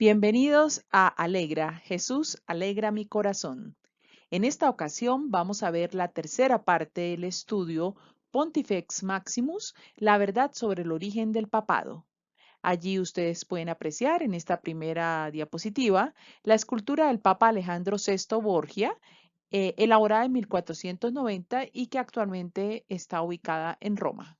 Bienvenidos a Alegra, Jesús alegra mi corazón. En esta ocasión vamos a ver la tercera parte del estudio Pontifex Maximus, la verdad sobre el origen del papado. Allí ustedes pueden apreciar en esta primera diapositiva la escultura del Papa Alejandro VI Borgia, elaborada en 1490 y que actualmente está ubicada en Roma.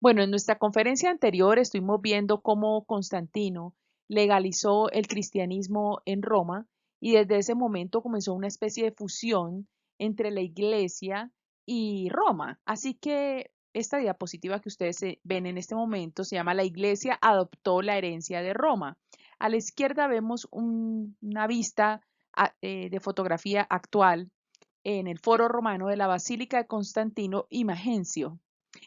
Bueno, en nuestra conferencia anterior estuvimos viendo cómo Constantino legalizó el cristianismo en Roma y desde ese momento comenzó una especie de fusión entre la iglesia y Roma. Así que esta diapositiva que ustedes ven en este momento se llama La iglesia adoptó la herencia de Roma. A la izquierda vemos una vista de fotografía actual en el foro romano de la Basílica de Constantino y Magencio.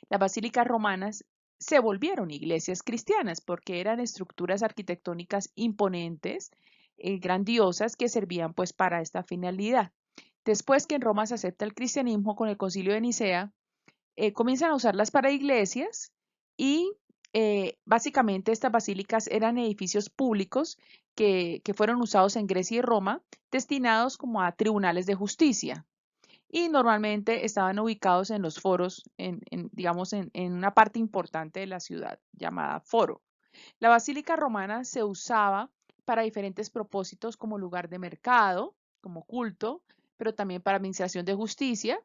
Las basílicas romanas se volvieron iglesias cristianas porque eran estructuras arquitectónicas imponentes, grandiosas, que servían pues para esta finalidad. Después que en Roma se acepta el cristianismo con el Concilio de Nicea, comienzan a usarlas para iglesias y básicamente estas basílicas eran edificios públicos que fueron usados en Grecia y Roma, destinados como a tribunales de justicia y normalmente estaban ubicados en los foros, digamos, en una parte importante de la ciudad llamada foro. La basílica romana se usaba para diferentes propósitos como lugar de mercado, como culto, pero también para administración de justicia,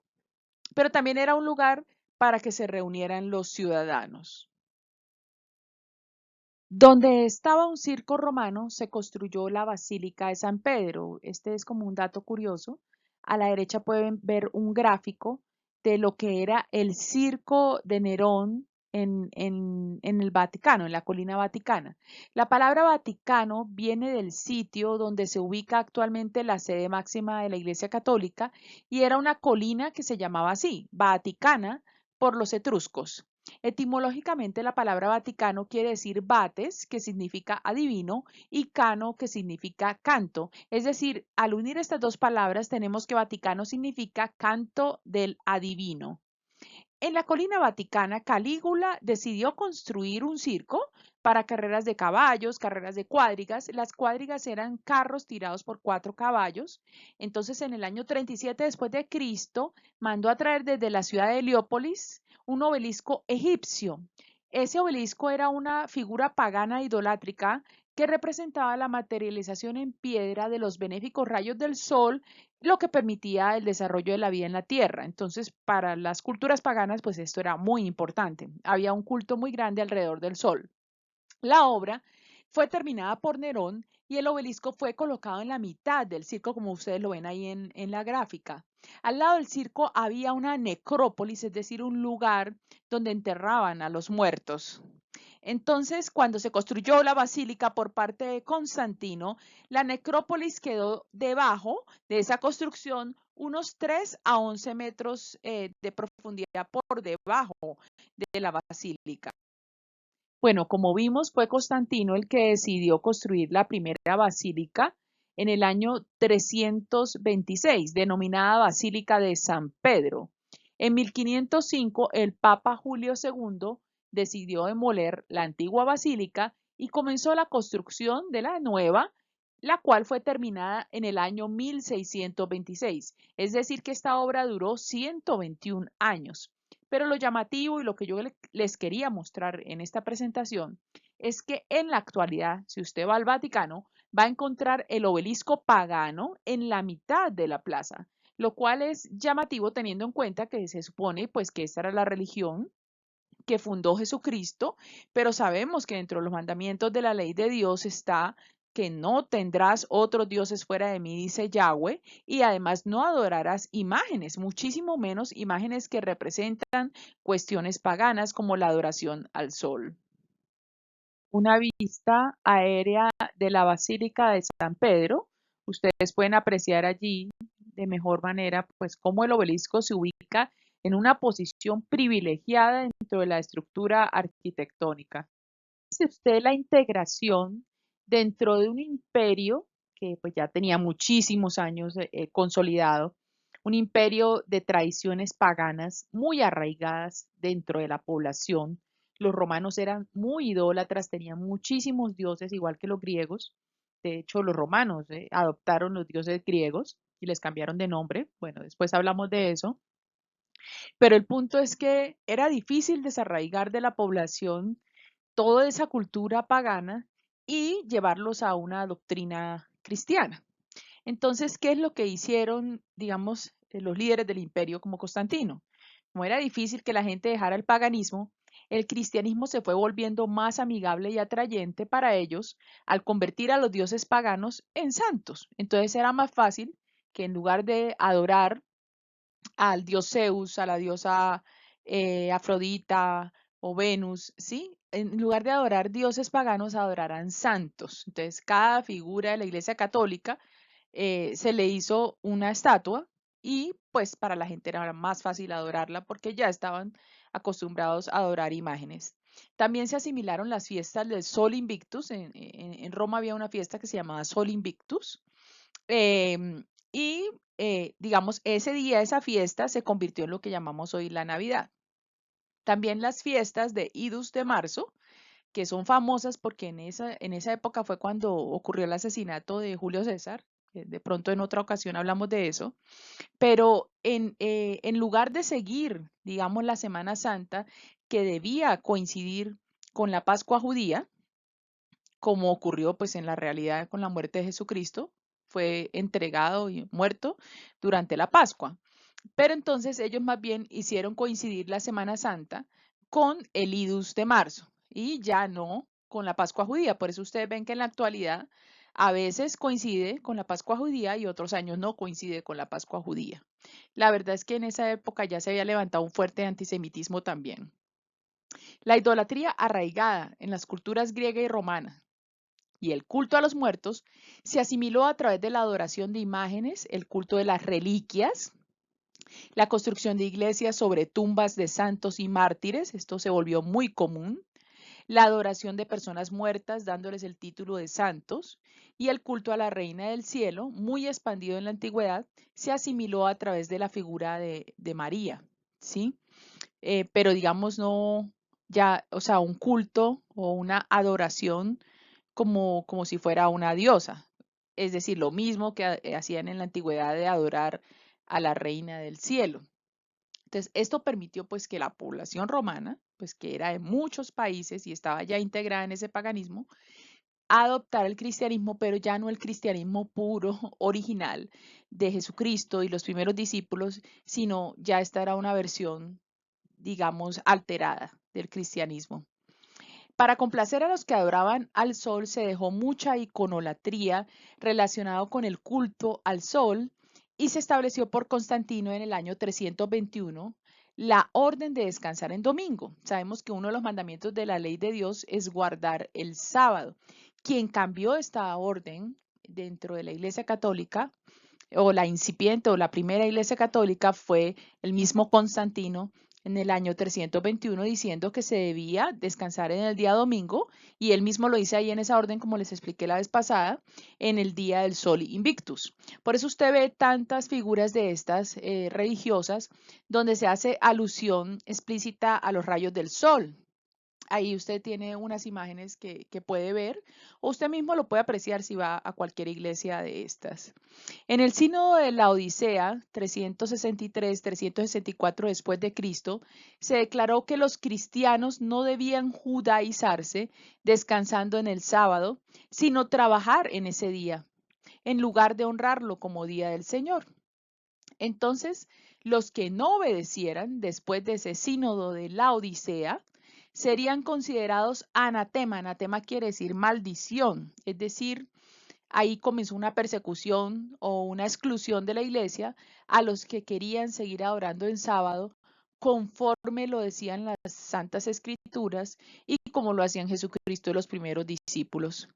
pero también era un lugar para que se reunieran los ciudadanos. Donde estaba un circo romano se construyó la Basílica de San Pedro. Este es como un dato curioso. A la derecha pueden ver un gráfico de lo que era el circo de Nerón en el Vaticano, en la colina vaticana. La palabra Vaticano viene del sitio donde se ubica actualmente la sede máxima de la Iglesia Católica y era una colina que se llamaba así, Vaticana, por los etruscos. Etimológicamente, la palabra Vaticano quiere decir vates, que significa adivino, y cano, que significa canto. Es decir, al unir estas dos palabras, tenemos que Vaticano significa canto del adivino. En la colina vaticana, Calígula decidió construir un circo para carreras de caballos, carreras de cuadrigas. Las cuadrigas eran carros tirados por 4 caballos. Entonces, en el año 37 después de Cristo, mandó a traer desde la ciudad de Heliópolis un obelisco egipcio. Ese obelisco era una figura pagana idolátrica que representaba la materialización en piedra de los benéficos rayos del sol, lo que permitía el desarrollo de la vida en la tierra. Entonces, para las culturas paganas, pues esto era muy importante. Había un culto muy grande alrededor del sol. La obra fue terminada por Nerón y el obelisco fue colocado en la mitad del circo, como ustedes lo ven ahí en la gráfica. Al lado del circo había una necrópolis, es decir, un lugar donde enterraban a los muertos. Entonces, cuando se construyó la basílica por parte de Constantino, la necrópolis quedó debajo de esa construcción unos 3 a 11 metros de profundidad por debajo de la basílica. Bueno, como vimos, fue Constantino el que decidió construir la primera basílica en el año 326, denominada Basílica de San Pedro. En 1505, el Papa Julio II decidió demoler la antigua basílica y comenzó la construcción de la nueva, la cual fue terminada en el año 1626. Es decir, que esta obra duró 121 años. Pero lo llamativo y lo que yo les quería mostrar en esta presentación es que en la actualidad, si usted va al Vaticano, va a encontrar el obelisco pagano en la mitad de la plaza, lo cual es llamativo teniendo en cuenta que se supone pues que esta era la religión que fundó Jesucristo, pero sabemos que dentro de los mandamientos de la ley de Dios está que no tendrás otros dioses fuera de mí, dice Yahweh, y además no adorarás imágenes, muchísimo menos imágenes que representan cuestiones paganas como la adoración al sol. Una vista aérea de la Basílica de San Pedro. Ustedes pueden apreciar allí de mejor manera pues cómo el obelisco se ubica en una posición privilegiada dentro de la estructura arquitectónica. Dice usted la integración dentro de un imperio que pues ya tenía muchísimos años consolidado, un imperio de tradiciones paganas muy arraigadas dentro de la población, Los romanos eran muy idólatras, tenían muchísimos dioses, igual que los griegos. De hecho, los romanos adoptaron los dioses griegos y les cambiaron de nombre. Bueno, después hablamos de eso. Pero el punto es que era difícil desarraigar de la población toda esa cultura pagana y llevarlos a una doctrina cristiana. Entonces, ¿qué es lo que hicieron, digamos, los líderes del imperio como Constantino? Como era difícil que la gente dejara el paganismo, el cristianismo se fue volviendo más amigable y atrayente para ellos al convertir a los dioses paganos en santos. Entonces era más fácil que en lugar de adorar al dios Zeus, a la diosa Afrodita o Venus, ¿sí? En lugar de adorar dioses paganos, adoraran santos. Entonces, cada figura de la Iglesia Católica se le hizo una estatua y pues para la gente era más fácil adorarla porque ya estaban acostumbrados a adorar imágenes. También se asimilaron las fiestas del Sol Invictus. En Roma había una fiesta que se llamaba Sol Invictus. Y digamos, ese día, esa fiesta se convirtió en lo que llamamos hoy la Navidad. También las fiestas de Idus de marzo, que son famosas porque en esa época fue cuando ocurrió el asesinato de Julio César. De pronto en otra ocasión hablamos de eso. Pero en lugar de seguir, digamos, la Semana Santa, que debía coincidir con la Pascua judía, como ocurrió pues en la realidad con la muerte de Jesucristo, fue entregado y muerto durante la Pascua. Pero entonces ellos más bien hicieron coincidir la Semana Santa con el Idus de marzo y ya no con la Pascua judía. Por eso ustedes ven que en la actualidad a veces coincide con la Pascua judía y otros años no coincide con la Pascua judía. La verdad es que en esa época ya se había levantado un fuerte antisemitismo también. La idolatría arraigada en las culturas griega y romana y el culto a los muertos se asimiló a través de la adoración de imágenes, el culto de las reliquias, la construcción de iglesias sobre tumbas de santos y mártires, esto se volvió muy común, la adoración de personas muertas dándoles el título de santos y el culto a la Reina del Cielo, muy expandido en la antigüedad, se asimiló a través de la figura de María, ¿sí? Pero digamos no, ya, o sea, un culto o una adoración como si fuera una diosa. Es decir, lo mismo que hacían en la antigüedad de adorar a la reina del cielo. Entonces, esto permitió pues que la población romana, pues que era de muchos países y estaba ya integrada en ese paganismo, adoptara el cristianismo, pero ya no el cristianismo puro, original de Jesucristo y los primeros discípulos, sino ya esta era una versión, digamos, alterada del cristianismo. Para complacer a los que adoraban al sol se dejó mucha iconolatría relacionado con el culto al sol y se estableció por Constantino en el año 321 la orden de descansar en domingo. Sabemos que uno de los mandamientos de la ley de Dios es guardar el sábado. Quien cambió esta orden dentro de la Iglesia Católica o la incipiente o la primera Iglesia Católica fue el mismo Constantino en el año 321 diciendo que se debía descansar en el día domingo y él mismo lo dice ahí en esa orden como les expliqué la vez pasada, en el día del Sol Invictus. Por eso usted ve tantas figuras de estas religiosas donde se hace alusión explícita a los rayos del sol. Ahí usted tiene unas imágenes que puede ver o usted mismo lo puede apreciar si va a cualquier iglesia de estas. En el sínodo de la Odisea, 363-364 después de Cristo, se declaró que los cristianos no debían judaizarse descansando en el sábado, sino trabajar en ese día, en lugar de honrarlo como día del Señor. Entonces, los que no obedecieran después de ese sínodo de la Odisea serían considerados anatema. Anatema quiere decir maldición, es decir, ahí comenzó una persecución o una exclusión de la iglesia a los que querían seguir adorando en sábado conforme lo decían las santas escrituras y como lo hacían Jesucristo y los primeros discípulos.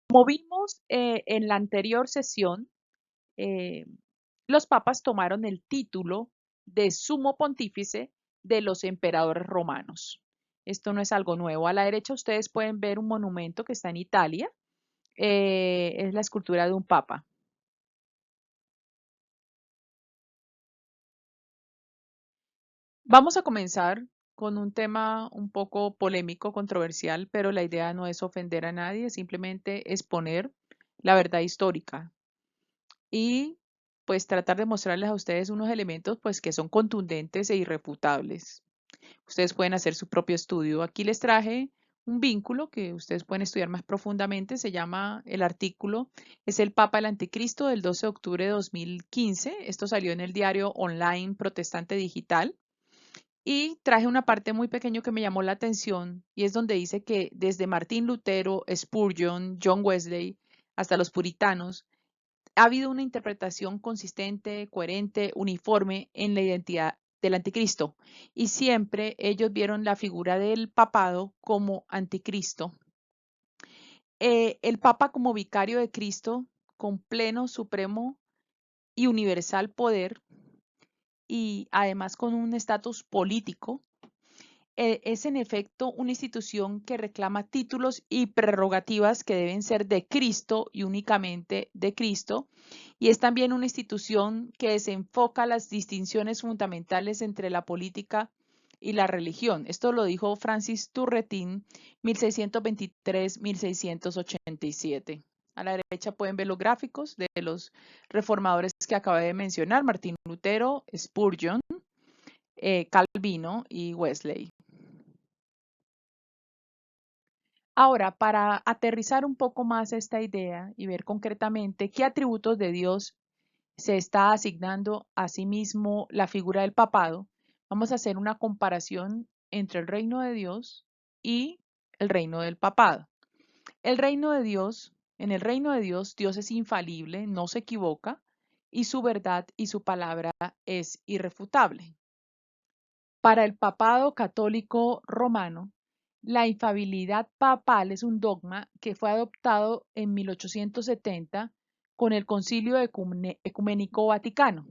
Como vimos en la anterior sesión, eh, los papas tomaron el título de sumo pontífice de los emperadores romanos. Esto no es algo nuevo. A la derecha ustedes pueden ver un monumento que está en Italia. Es la escultura de un papa. Vamos a comenzar con un tema un poco polémico, controversial, pero la idea no es ofender a nadie, simplemente exponer la verdad histórica y pues tratar de mostrarles a ustedes unos elementos pues que son contundentes e irrefutables. Ustedes pueden hacer su propio estudio. Aquí les traje un vínculo que ustedes pueden estudiar más profundamente. Se llama el artículo, es el Papa el Anticristo del 12 de octubre de 2015. Esto salió en el diario online Protestante Digital. Y traje una parte muy pequeña que me llamó la atención y es donde dice que desde Martín Lutero, Spurgeon, John Wesley, hasta los puritanos, ha habido una interpretación consistente, coherente, uniforme en la identidad del anticristo. Y siempre ellos vieron la figura del papado como anticristo. El papa como vicario de Cristo, con pleno, supremo y universal poder, y además con un estatus político, es en efecto una institución que reclama títulos y prerrogativas que deben ser de Cristo y únicamente de Cristo, y es también una institución que desenfoca las distinciones fundamentales entre la política y la religión. Esto lo dijo Francis Turretin, 1623-1687. A la derecha pueden ver los gráficos de los reformadores que acabé de mencionar, Martín Lutero, Spurgeon, Calvino y Wesley. Ahora, para aterrizar un poco más esta idea y ver concretamente qué atributos de Dios se está asignando a sí mismo la figura del papado, vamos a hacer una comparación entre el reino de Dios y el reino del papado. El reino de Dios, en el reino de Dios, Dios es infalible, no se equivoca y su verdad y su palabra es irrefutable. Para el papado católico romano, la infalibilidad papal es un dogma que fue adoptado en 1870 con el Concilio Ecuménico Vaticano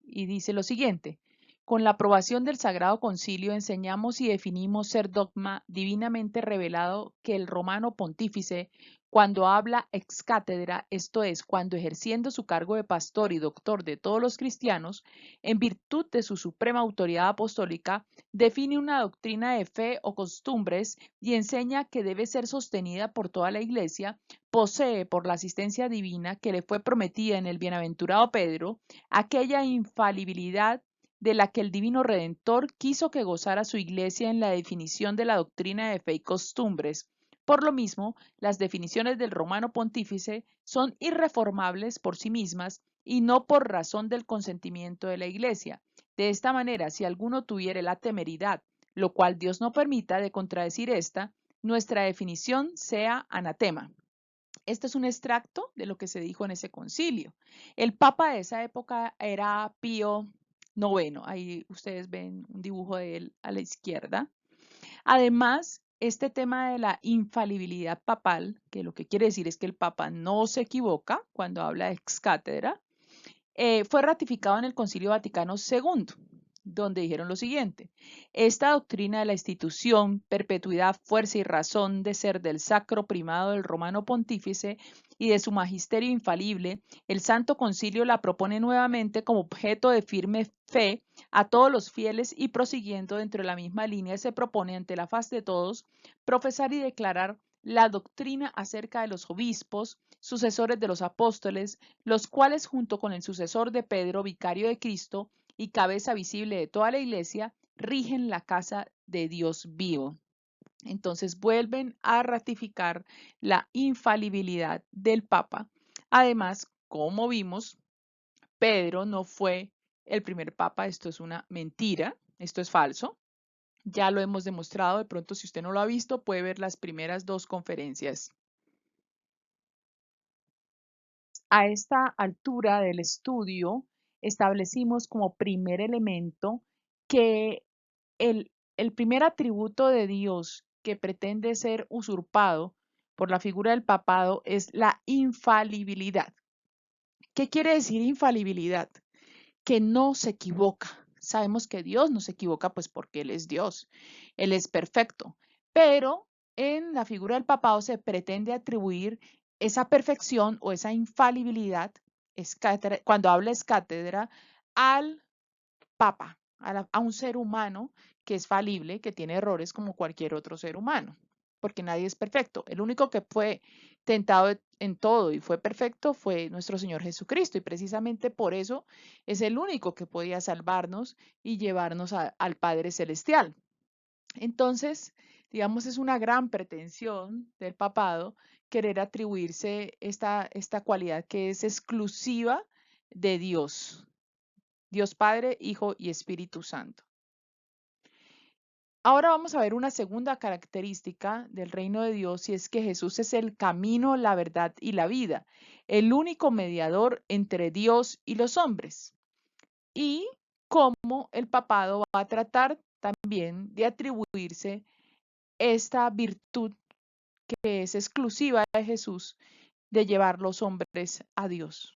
y dice lo siguiente: con la aprobación del Sagrado Concilio enseñamos y definimos ser dogma divinamente revelado que el romano pontífice, cuando habla ex cátedra, esto es, cuando ejerciendo su cargo de pastor y doctor de todos los cristianos, en virtud de su suprema autoridad apostólica, define una doctrina de fe o costumbres y enseña que debe ser sostenida por toda la Iglesia, posee por la asistencia divina que le fue prometida en el bienaventurado Pedro, aquella infalibilidad de la que el divino Redentor quiso que gozara su Iglesia en la definición de la doctrina de fe y costumbres. Por lo mismo, las definiciones del romano pontífice son irreformables por sí mismas y no por razón del consentimiento de la Iglesia. De esta manera, si alguno tuviere la temeridad, lo cual Dios no permita, de contradecir esta, nuestra definición sea anatema. Este es un extracto de lo que se dijo en ese concilio. El papa de esa época era Pío IX. Ahí ustedes ven un dibujo de él a la izquierda. Además, este tema de la infalibilidad papal, que lo que quiere decir es que el papa no se equivoca cuando habla ex cátedra, fue ratificado en el Concilio Vaticano II, donde dijeron lo siguiente: esta doctrina de la institución, perpetuidad, fuerza y razón de ser del sacro primado del romano pontífice y de su magisterio infalible, el Santo Concilio la propone nuevamente como objeto de firme fe a todos los fieles y prosiguiendo dentro de la misma línea se propone ante la faz de todos profesar y declarar la doctrina acerca de los obispos, sucesores de los apóstoles, los cuales junto con el sucesor de Pedro, vicario de Cristo y cabeza visible de toda la iglesia, rigen la casa de Dios vivo. Entonces vuelven a ratificar la infalibilidad del Papa. Además, como vimos, Pedro no fue el primer Papa, esto es una mentira, esto es falso. Ya lo hemos demostrado, de pronto si usted no lo ha visto, puede ver las primeras dos conferencias. A esta altura del estudio, establecimos como primer elemento que el primer atributo de Dios que pretende ser usurpado por la figura del papado es la infalibilidad. ¿Qué quiere decir infalibilidad? Que no se equivoca. Sabemos que Dios no se equivoca pues porque Él es Dios, Él es perfecto, pero en la figura del papado se pretende atribuir esa perfección o esa infalibilidad, cuando habla es cátedra, al papa. a un ser humano que es falible, que tiene errores como cualquier otro ser humano, porque nadie es perfecto. El único que fue tentado en todo y fue perfecto fue nuestro Señor Jesucristo, y precisamente por eso es el único que podía salvarnos y llevarnos al Padre Celestial. Entonces, digamos, es una gran pretensión del papado querer atribuirse esta cualidad que es exclusiva de Dios, Dios Padre, Hijo y Espíritu Santo. Ahora vamos a ver una segunda característica del reino de Dios, y es que Jesús es el camino, la verdad y la vida, el único mediador entre Dios y los hombres. Y cómo el papado va a tratar también de atribuirse esta virtud que es exclusiva de Jesús de llevar los hombres a Dios.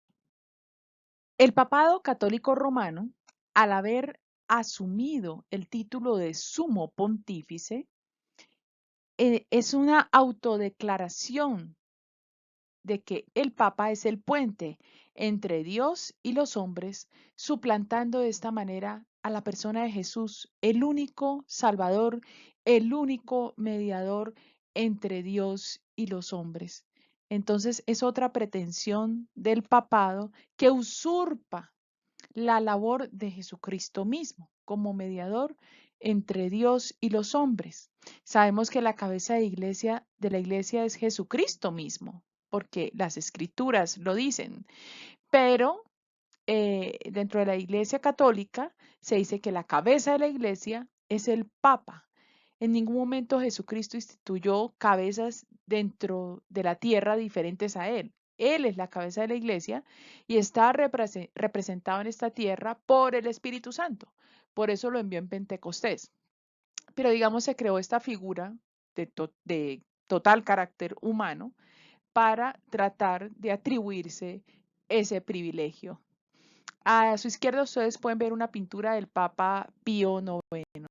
El papado católico romano, al haber asumido el título de sumo pontífice, es una autodeclaración de que el Papa es el puente entre Dios y los hombres, suplantando de esta manera a la persona de Jesús, el único Salvador, el único mediador entre Dios y los hombres. Entonces es otra pretensión del papado que usurpa la labor de Jesucristo mismo como mediador entre Dios y los hombres. Sabemos que la cabeza de la iglesia es Jesucristo mismo, porque las escrituras lo dicen, pero dentro de la iglesia católica se dice que la cabeza de la iglesia es el Papa. En ningún momento Jesucristo instituyó cabezas dentro de la tierra diferentes a él. Él es la cabeza de la iglesia y está representado en esta tierra por el Espíritu Santo. Por eso lo envió en Pentecostés. Pero digamos, se creó esta figura de total carácter humano para tratar de atribuirse ese privilegio. A su izquierda ustedes pueden ver una pintura del Papa Pío IX.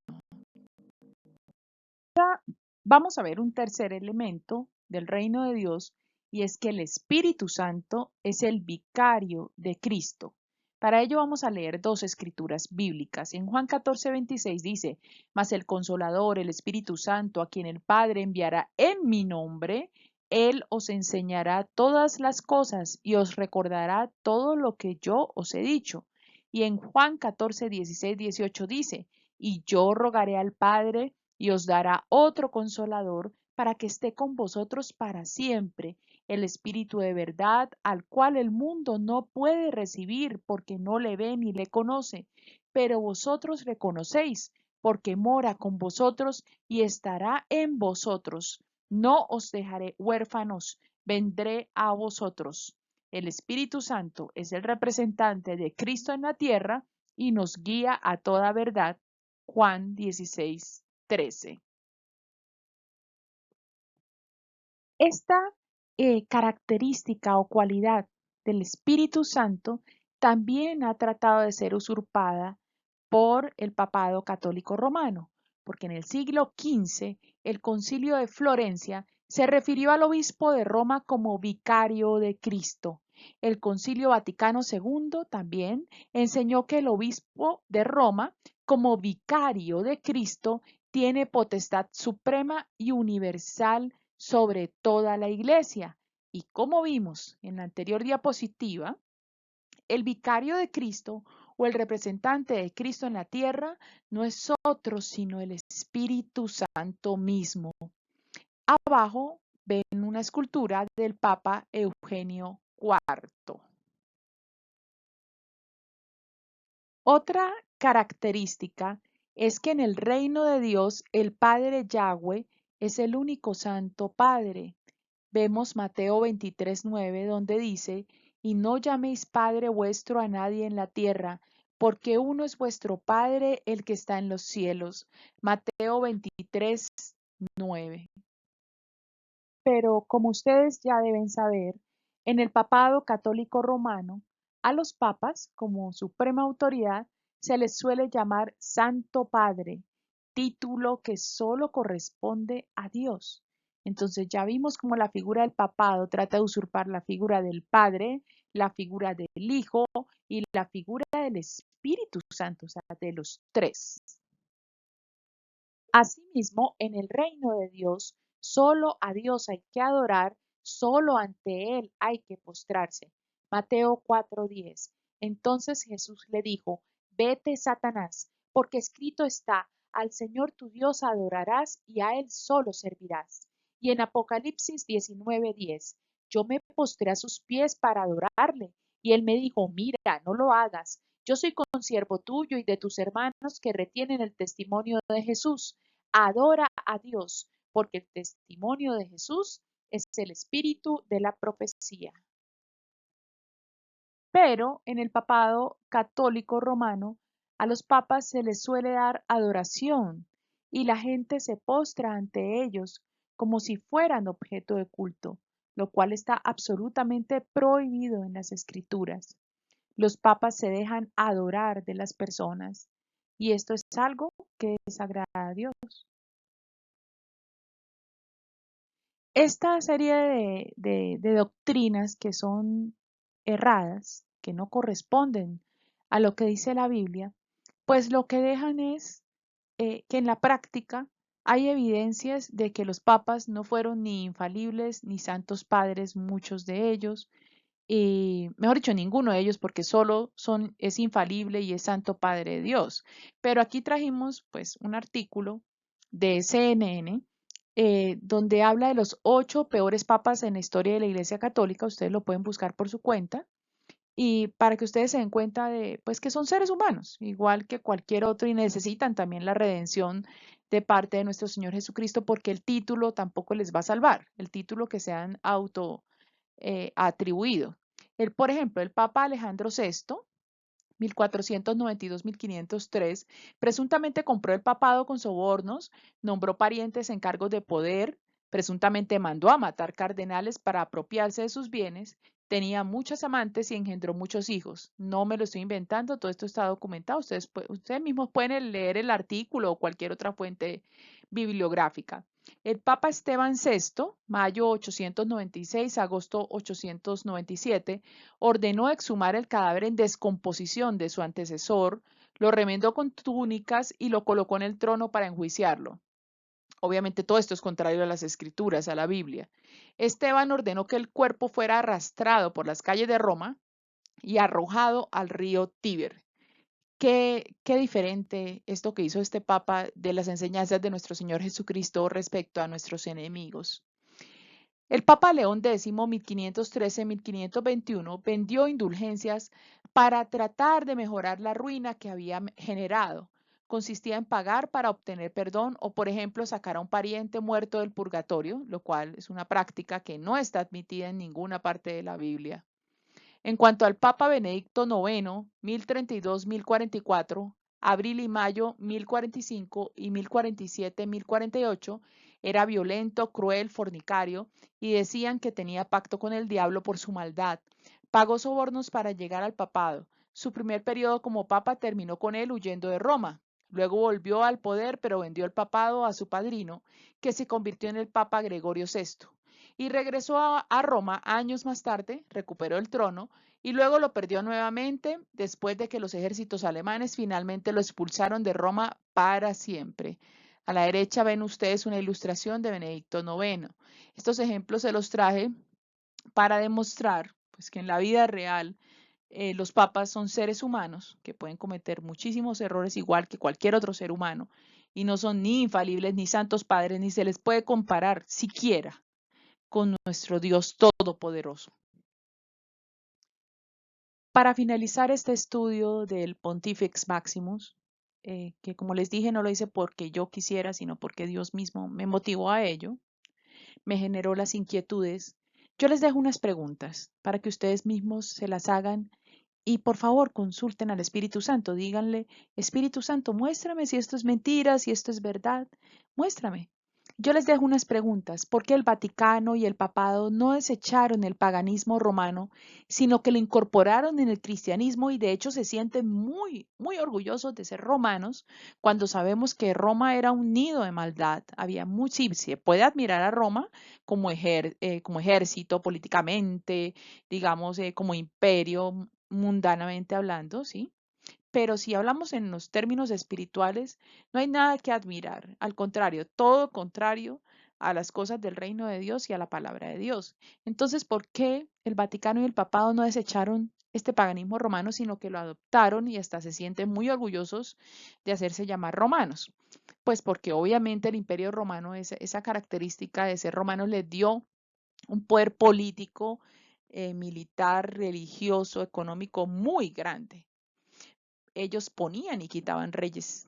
Vamos a ver un tercer elemento del reino de Dios, y es que el Espíritu Santo es el vicario de Cristo. Para ello vamos a leer dos escrituras bíblicas. En Juan 14:26 dice: mas el Consolador, el Espíritu Santo, a quien el Padre enviará en mi nombre, Él os enseñará todas las cosas y os recordará todo lo que yo os he dicho. Y en Juan 14:16-18 dice: y yo rogaré al Padre y os dará otro consolador para que esté con vosotros para siempre, el Espíritu de verdad, al cual el mundo no puede recibir porque no le ve ni le conoce, pero vosotros le conocéis, porque mora con vosotros y estará en vosotros. No os dejaré huérfanos, vendré a vosotros. El Espíritu Santo es el representante de Cristo en la tierra y nos guía a toda verdad. Juan 16:13. Esta característica o cualidad del Espíritu Santo también ha tratado de ser usurpada por el papado católico romano, porque en el siglo XV el concilio de Florencia se refirió al obispo de Roma como vicario de Cristo. El concilio Vaticano II también enseñó que el obispo de Roma, como vicario de Cristo, tiene potestad suprema y universal sobre toda la iglesia. Y como vimos en la anterior diapositiva, el vicario de Cristo o el representante de Cristo en la tierra no es otro sino el Espíritu Santo mismo. Abajo ven una escultura del Papa Eugenio IV. Otra característica es que en el reino de Dios el Padre Yahweh es el único Santo Padre. Vemos Mateo 23:9, donde dice: y no llaméis Padre vuestro a nadie en la tierra, porque uno es vuestro Padre, el que está en los cielos. Mateo 23:9. Pero como ustedes ya deben saber, en el papado católico romano, a los papas, como suprema autoridad, se les suele llamar Santo Padre, título que solo corresponde a Dios. Entonces ya vimos cómo la figura del papado trata de usurpar la figura del Padre, la figura del Hijo y la figura del Espíritu Santo, o sea, de los tres. Asimismo, en el reino de Dios, solo a Dios hay que adorar, solo ante Él hay que postrarse. Mateo 4:10. Entonces Jesús le dijo, vete, Satanás, porque escrito está, al Señor tu Dios adorarás y a Él solo servirás. Y en Apocalipsis 19:10, yo me postré a sus pies para adorarle, y Él me dijo, mira, no lo hagas. Yo soy consiervo tuyo y de tus hermanos que retienen el testimonio de Jesús. Adora a Dios, porque el testimonio de Jesús es el espíritu de la profecía. Pero en el papado católico romano, a los papas se les suele dar adoración y la gente se postra ante ellos como si fueran objeto de culto, lo cual está absolutamente prohibido en las escrituras. Los papas se dejan adorar de las personas y esto es algo que desagrada a Dios. Esta serie de doctrinas que son erradas, que no corresponden a lo que dice la Biblia, pues lo que dejan es que en la práctica hay evidencias de que los papas no fueron ni infalibles ni santos padres, muchos de ellos, y mejor dicho, ninguno de ellos, porque solo es infalible y es santo padre de Dios. Pero aquí trajimos pues un artículo de CNN donde habla de los 8 peores papas en la historia de la Iglesia Católica. Ustedes lo pueden buscar por su cuenta y para que ustedes se den cuenta de pues que son seres humanos, igual que cualquier otro y necesitan también la redención de parte de nuestro Señor Jesucristo porque el título tampoco les va a salvar, el título que se han auto atribuido. Por ejemplo, el Papa Alejandro VI, 1492-1503, presuntamente compró el papado con sobornos, nombró parientes en cargos de poder, presuntamente mandó a matar cardenales para apropiarse de sus bienes, tenía muchas amantes y engendró muchos hijos. No me lo estoy inventando, todo esto está documentado. Ustedes mismos pueden leer el artículo o cualquier otra fuente bibliográfica. El Papa Esteban VI, mayo 896, agosto 897, ordenó exhumar el cadáver en descomposición de su antecesor, lo remendó con túnicas y lo colocó en el trono para enjuiciarlo. Obviamente todo esto es contrario a las escrituras, a la Biblia. Esteban ordenó que el cuerpo fuera arrastrado por las calles de Roma y arrojado al río Tíber. Qué diferente esto que hizo este Papa de las enseñanzas de nuestro Señor Jesucristo respecto a nuestros enemigos. El Papa León X, 1513-1521, vendió indulgencias para tratar de mejorar la ruina que había generado. Consistía en pagar para obtener perdón o, por ejemplo, sacar a un pariente muerto del purgatorio, lo cual es una práctica que no está admitida en ninguna parte de la Biblia. En cuanto al Papa Benedicto IX, 1032-1044, abril y mayo 1045 y 1047-1048, era violento, cruel, fornicario y decían que tenía pacto con el diablo por su maldad. Pagó sobornos para llegar al papado. Su primer periodo como papa terminó con él huyendo de Roma. Luego volvió al poder, pero vendió el papado a su padrino, que se convirtió en el Papa Gregorio VI y regresó a Roma años más tarde, recuperó el trono y luego lo perdió nuevamente después de que los ejércitos alemanes finalmente lo expulsaron de Roma para siempre. A la derecha ven ustedes una ilustración de Benedicto IX. Estos ejemplos se los traje para demostrar pues, que en la vida real los papas son seres humanos que pueden cometer muchísimos errores igual que cualquier otro ser humano y no son ni infalibles ni santos padres ni se les puede comparar siquiera con nuestro Dios Todopoderoso. Para finalizar este estudio del Pontifex Maximus, que como les dije no lo hice porque yo quisiera, sino porque Dios mismo me motivó a ello, me generó las inquietudes, yo les dejo unas preguntas para que ustedes mismos se las hagan y por favor consulten al Espíritu Santo, díganle, Espíritu Santo, muéstrame si esto es mentira, si esto es verdad, muéstrame. Yo les dejo unas preguntas. ¿Por qué el Vaticano y el Papado no desecharon el paganismo romano, sino que lo incorporaron en el cristianismo y de hecho se sienten muy, muy orgullosos de ser romanos cuando sabemos que Roma era un nido de maldad? Había sí, se puede admirar a Roma como, como ejército, políticamente, digamos, como imperio, mundanamente hablando, ¿sí? Pero si hablamos en los términos espirituales, no hay nada que admirar. Al contrario, todo contrario a las cosas del reino de Dios y a la palabra de Dios. Entonces, ¿por qué el Vaticano y el Papado no desecharon este paganismo romano, sino que lo adoptaron y hasta se sienten muy orgullosos de hacerse llamar romanos? Pues porque obviamente el imperio romano, esa característica de ser romano les dio un poder político, militar, religioso, económico muy grande. Ellos ponían y quitaban reyes.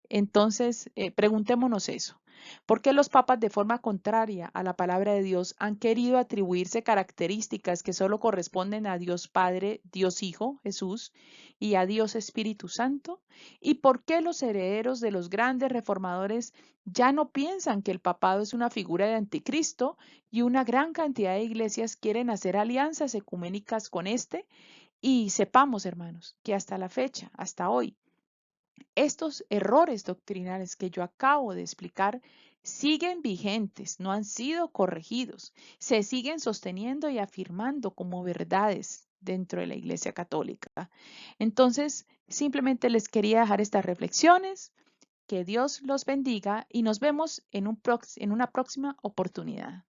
Entonces, preguntémonos eso. ¿Por qué los papas de forma contraria a la palabra de Dios han querido atribuirse características que solo corresponden a Dios Padre, Dios Hijo, Jesús, y a Dios Espíritu Santo? ¿Y por qué los herederos de los grandes reformadores ya no piensan que el papado es una figura de anticristo y una gran cantidad de iglesias quieren hacer alianzas ecuménicas con este? Y sepamos, hermanos, que hasta la fecha, hasta hoy, estos errores doctrinales que yo acabo de explicar siguen vigentes, no han sido corregidos, se siguen sosteniendo y afirmando como verdades dentro de la Iglesia Católica. Entonces, simplemente les quería dejar estas reflexiones. Que Dios los bendiga y nos vemos en una próxima oportunidad.